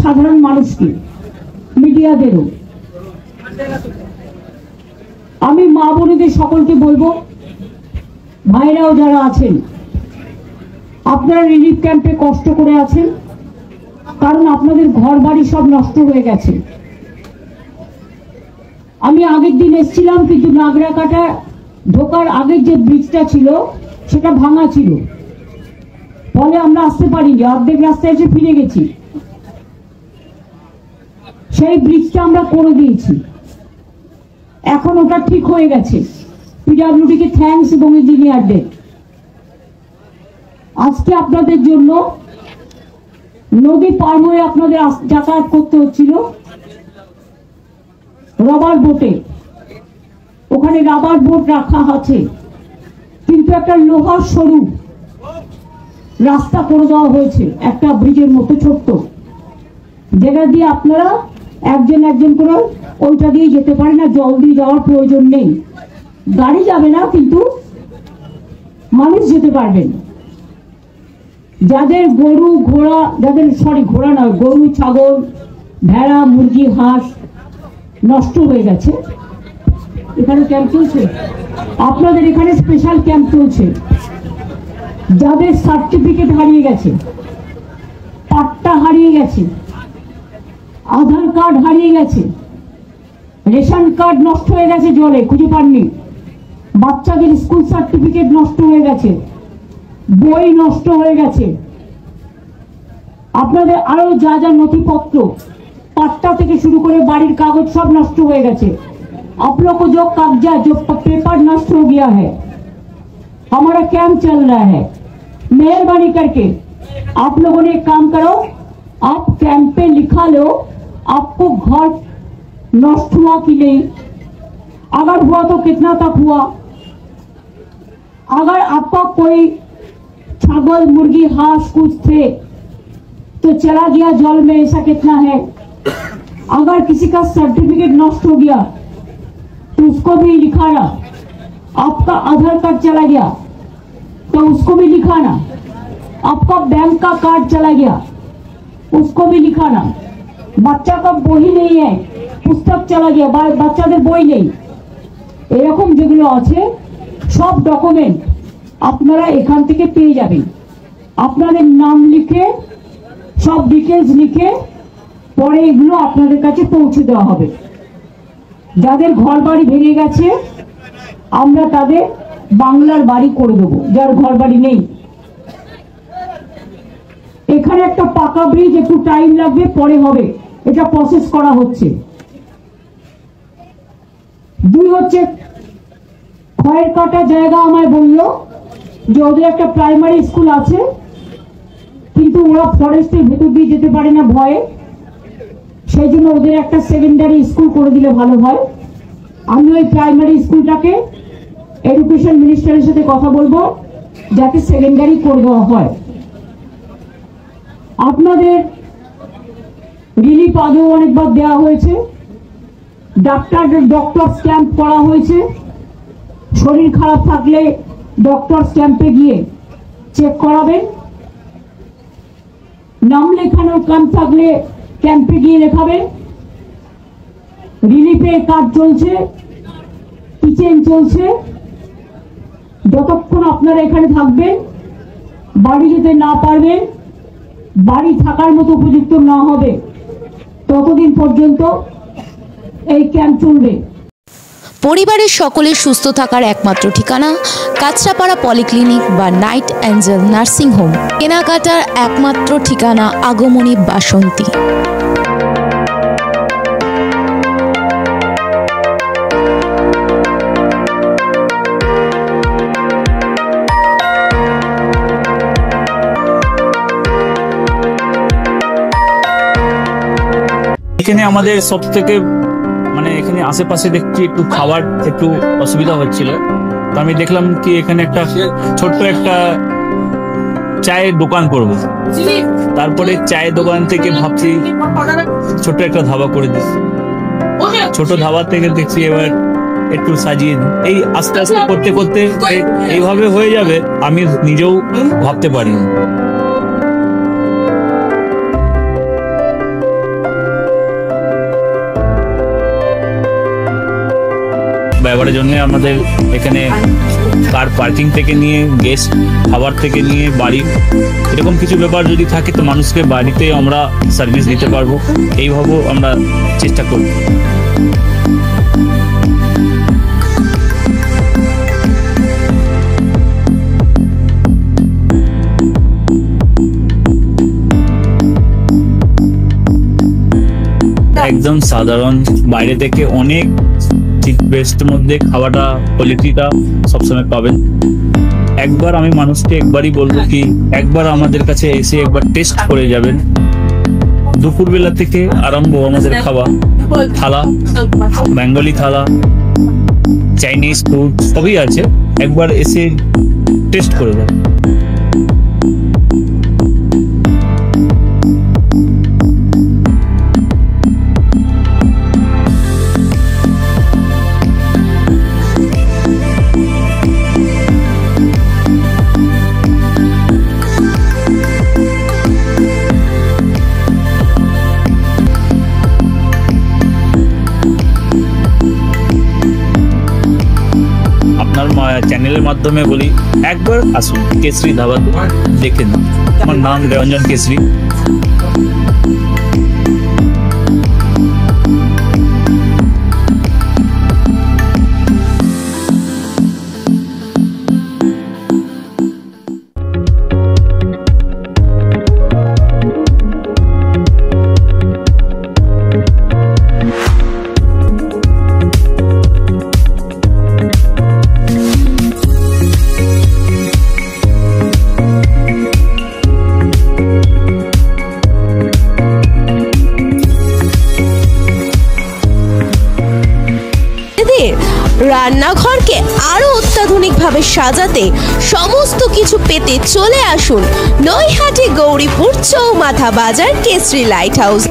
সাধারণ মানুষকে, মিডিয়াদেরও। আমি মা বোনেদের সকলকে বলবো, ভাইরাও যারা আছেন, আপনারা রিলিফ ক্যাম্পে কষ্ট করে আছেন, কারণ আপনাদের ঘর বাড়ি সব নষ্ট হয়ে গেছে। আমি আগের দিন এসেছিলাম, কিন্তু নাগরাকাটা ঢোকার আগের যে ব্রিজটা ছিল সেটা ভাঙা ছিল, ফলে আমরা আসতে পারিনি, অর্ধেক রাস্তায় এসে ফিরে গেছি। সেই ব্রিজটা আমরা করে দিয়েছি, এখন ওটা ঠিক হয়ে গেছে। পিডব্লিউডি কে থ্যাঙ্কস এবং ইঞ্জিনিয়ারদের। আজকে আপনাদের জন্য নদী পার হয়ে আপনাদের যাতায়াত করতে হচ্ছিল রাবার বোটে। ওখানে রাবার বোট রাখা আছে, কিন্তু একটা লোহার সরু রাস্তা করে দেওয়া হয়েছে, একটা ব্রিজের মতো ছোট্ট, যেটা দিয়ে আপনারা একজন একজন করে ওইটা দিয়ে যেতে পারেন না, জল দিয়ে যাওয়ার প্রয়োজন নেই। গাড়ি যাবে না, কিন্তু মানুষ যেতে পারবেন। যাদের গরু ঘোড়া, ঘোড়া নয়, গরু ছাগল ভেড়া মুরগি হাঁস নষ্ট হয়ে গেছে, এখানে ক্যাম্প চলছে, আপনাদের এখানে স্পেশাল ক্যাম্প চলছে। যাদের সার্টিফিকেট হারিয়ে গেছে, পাট্টা হারিয়ে গেছে, আধার কার্ড হারিয়ে গেছে, রেশন কার্ড নষ্ট হয়ে গেছে, জলে খুঁজে পাননি, বাচ্চাদের স্কুল সার্টিফিকেট নষ্ট হয়ে গেছে, বই নষ্ট হয়ে গেছে, আপনাদের আরো যা যা নথিপত্র পাট্টা থেকে শুরু করে বাড়ির কাগজ সব নষ্ট হয়ে গেছে। आप लोग को जो कागजात जो पेपर नष्ट हो गया है, हमारा कैंप चल रहा है, मेहरबानी करके आप लोगों ने एक काम करो, आप कैंप पे लिखा लो आपको घर नष्ट हुआ कि नहीं, अगर हुआ तो कितना तक हुआ, अगर आपका कोई छागल मुर्गी हांस कुछ थे तो चला गया जल में, ऐसा कितना है। अगर किसी का सर्टिफिकेट नष्ट हो गया तो उसको भी लिखाना, आपका आधार कार्ड चला गया तो उसको भी लिखाना, आपका बैंक का कार्ड चला गया उसको भी लिखाना, बच्चा का বই नहीं है, पुस्तक चला गया, বাচ্চাদের বই নেই, এরকম যেগুলো আছে সব ডকুমেন্ট আপনারা এখান থেকে পেয়ে যাবেন। আপনাদের নাম লিখে সব ডিটেলস লিখে পরে এগুলো আপনাদের কাছে পৌঁছে দেওয়া হবে। যাদের ঘর বাড়ি ভেঙে গেছে আমরা তাদের বাংলার বাড়ি করে দেবো, যার ঘর বাড়ি নেই। এখানে একটা পাকা ব্রিজ, একটু টাইম লাগবে, পরে হবে, এটা প্রসেস করা হচ্ছে। দুই হচ্ছে খয়ের কাটা জায়গা, আমায় বললো যে ওদের একটা প্রাইমারি স্কুল আছে, কিন্তু ওরা ফরেস্টের ভেতর দিয়ে যেতে পারে না ভয়ে, সেই জন্য ওদের একটা সেকেন্ডারি স্কুল করে দিলে ভালো হয়। আমি ওই প্রাইমারি স্কুলটাকে এডুকেশন মিনিস্টারের সাথে কথা বলবো যাতে সেকেন্ডারি করে দেওয়া হয়। আপনাদের রিলিফ আগেও অনেকবার দেওয়া হয়েছে, ডক্টরস ক্যাম্প করা হয়েছে। শরীর খারাপ থাকলে ডক্টরস ক্যাম্পে গিয়ে চেক করাবেন, নাম লেখানোর ক্যাম্প থাকলে ক্যাম্পে গিয়ে লেখাবেন। রিলিফের কাজ চলছে, কিচেন চলছে, যতক্ষণ আপনারা এখানে থাকবেন, বাড়ি যেতে না পারবেন, বাড়ি থাকার মতো উপযুক্ত না হবে, ততদিন পর্যন্ত এই ক্যাম্প চলবে। পরিবারের সকলের সুস্থ থাকার একমাত্র ঠিকানা কাঁচরাপাড়া পলিক্লিনিক বা নাইট অ্যাঞ্জেল নার্সিং হোম, কেনাকাটার একমাত্র ঠিকানা আগমনী বাসন্তী। এখানে আমাদের সব থেকে মানে এখানে আশেপাশে দেখছি একটু খাবার একটু অসুবিধা হচ্ছিল, তো আমি দেখলাম কি এখানে একটা ছোট্ট একটা চায়ের দোকান করব। তারপরে চায়ের দোকান থেকে ভাবছি ছোট্ট একটা ধাবা করে দিচ্ছি, ছোট ধাবা থেকে দেখছি এবার একটু সাজিয়ে এই আস্তে আস্তে করতে করতে এইভাবে হয়ে যাবে আমি নিজেও ভাবতে পারিনি। ব্যবহারের জন্য আমাদের এখানে কার পার্কিং থেকে নিয়ে গেস্ট খাবার থেকে নিয়ে বাড়ি এরকম কিছু ব্যাপার যদি থাকে তো মানুষকে বাড়িতে আমরা সার্ভিস দিতে পারবো, এইভাবেও আমরা চেষ্টা করি। একদম সাধারণ, বাইরে থেকে অনেক চিপ বেস্টের মধ্যে খাওয়াটা কোয়ালিটিটা সবসময় পাবেন। একবার আমি মানুষকে একবারই বলবো কি একবার আমাদের কাছে এসে একবার টেস্ট করে যাবেন। দুপুরবেলা থেকে আরম্ভ আমাদের খাওয়া, থালা, বেঙ্গলি থালা, চাইনিজ ফুড সবই আছে, একবার এসে টেস্ট করে যাবেন। আপনার চ্যানেলের মাধ্যমে বলি একবার আসুন কেশরী ধাবা দেখে নিন। আমার নাম রঞ্জন কেশরী। রান্নাঘরকে আরো অত্যাধুনিকভাবে সাজাতে সমস্ত কিছু পেতে চলে আসুন নৈহাটি গৌরীপুর চৌমাথা বাজার কেশরী লাইট হাউস।